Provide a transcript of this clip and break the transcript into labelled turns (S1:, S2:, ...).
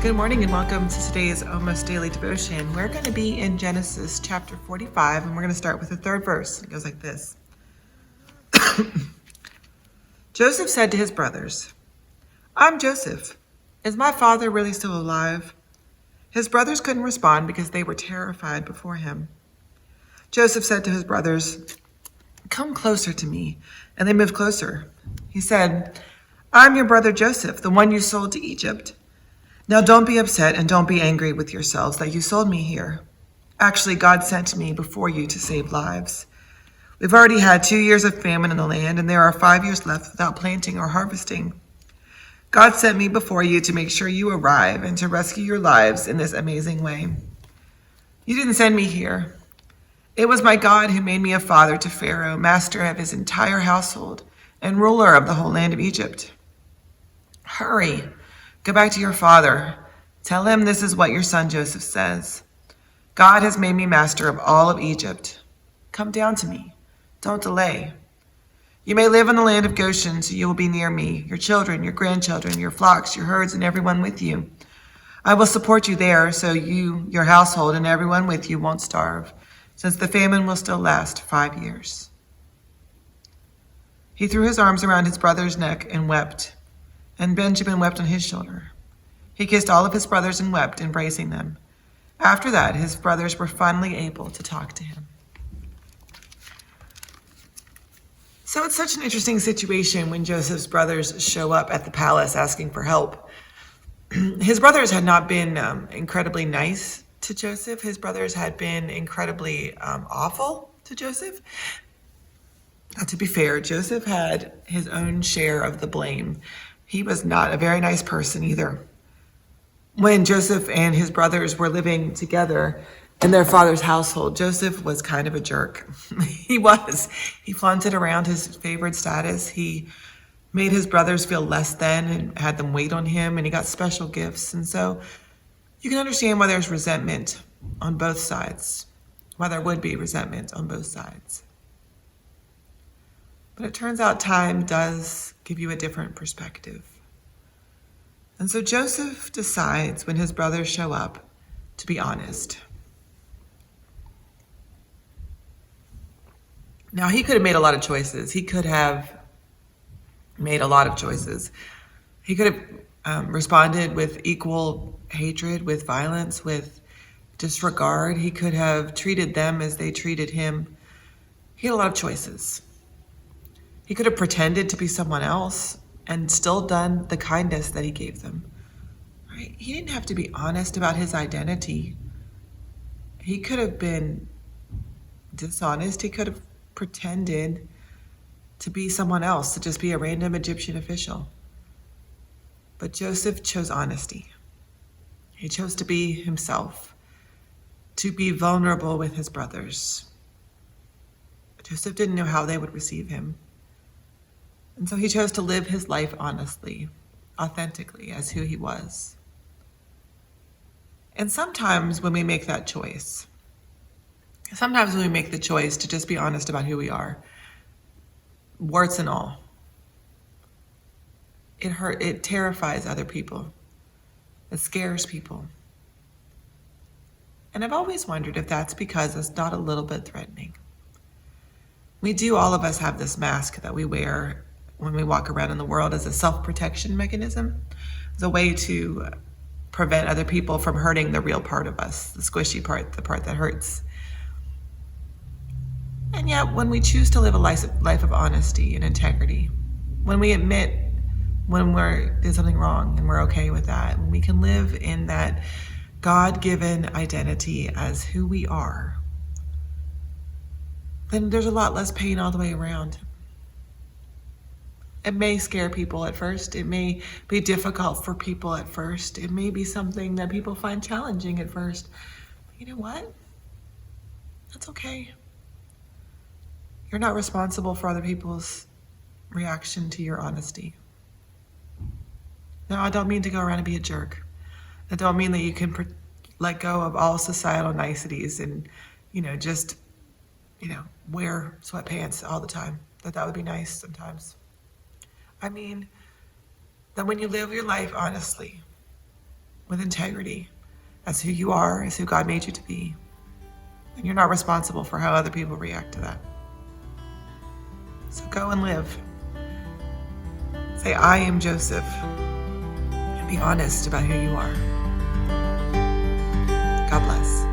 S1: Good morning and welcome to today's Almost Daily Devotion. We're going to be in Genesis chapter 45 and we're going to start with the third verse. It goes like this. Joseph said to his brothers, "I'm Joseph. Is my father really still alive?" His brothers couldn't respond because they were terrified before him. Joseph said to his brothers, "Come closer to me." And they moved closer. He said, "I'm your brother Joseph, the one you sold to Egypt. Now don't be upset and don't be angry with yourselves that you sold me here. Actually, God sent me before you to save lives. We've already had 2 years of famine in the land, and there are 5 years left without planting or harvesting. God sent me before you to make sure you arrive and to rescue your lives in this amazing way. You didn't send me here. It was my God who made me a father to Pharaoh, master of his entire household, and ruler of the whole land of Egypt. Hurry, go back to your father. Tell him this is what your son Joseph says. God has made me master of all of Egypt. Come down to me. Don't delay. You may live in the land of Goshen, so you will be near me, your children, your grandchildren, your flocks, your herds, and everyone with you. I will support you there, so you, your household, and everyone with you won't starve, since the famine will still last 5 years." He threw his arms around his brother's neck and wept, and Benjamin wept on his shoulder. He kissed all of his brothers and wept, embracing them. After that, his brothers were finally able to talk to him. So it's such an interesting situation when Joseph's brothers show up at the palace asking for help. His brothers had not been incredibly nice to Joseph. His brothers had been incredibly awful to Joseph. Now, to be fair, Joseph had his own share of the blame. He was not a very nice person either. When Joseph and his brothers were living together in their father's household, Joseph was kind of a jerk. He was. He flaunted around his favored status. He made his brothers feel less than and had them wait on him, and he got special gifts. And so you can understand why there's resentment on both sides, why there would be resentment on both sides. But it turns out time does give you a different perspective. And so Joseph decides when his brothers show up to be honest. Now, he could have made a lot of choices. He could have made a lot of choices. He could have responded with equal hatred, with violence, with disregard. He could have treated them as they treated him. He had a lot of choices. He could have pretended to be someone else and still done the kindness that he gave them. Right? He didn't have to be honest about his identity. He could have been dishonest. He could have pretended to be someone else, to just be a random Egyptian official. But Joseph chose honesty. He chose to be himself, to be vulnerable with his brothers. Joseph didn't know how they would receive him. And so he chose to live his life honestly, authentically, as who he was. And sometimes when we make that choice, sometimes when we make the choice to just be honest about who we are, warts and all, it terrifies other people. It scares people. And I've always wondered if that's because it's not a little bit threatening. All of us have this mask that we wear when we walk around in the world as a self-protection mechanism, as a way to prevent other people from hurting the real part of us, the squishy part, the part that hurts. And yet, when we choose to live a life of honesty and integrity, when we admit when we're did something wrong and we're okay with that, when we can live in that God-given identity as who we are, then there's a lot less pain all the way around. It may scare people at first. It may be difficult for people at first. It may be something that people find challenging at first. But you know what? That's okay. You're not responsible for other people's reaction to your honesty. Now, I don't mean to go around and be a jerk. I don't mean that you can let go of all societal niceties and, just, wear sweatpants all the time. That would be nice sometimes. I mean that when you live your life honestly, with integrity as who you are, as who God made you to be. And you're not responsible for how other people react to that. So go and live. Say, I am Joseph, and be honest about who you are. God bless.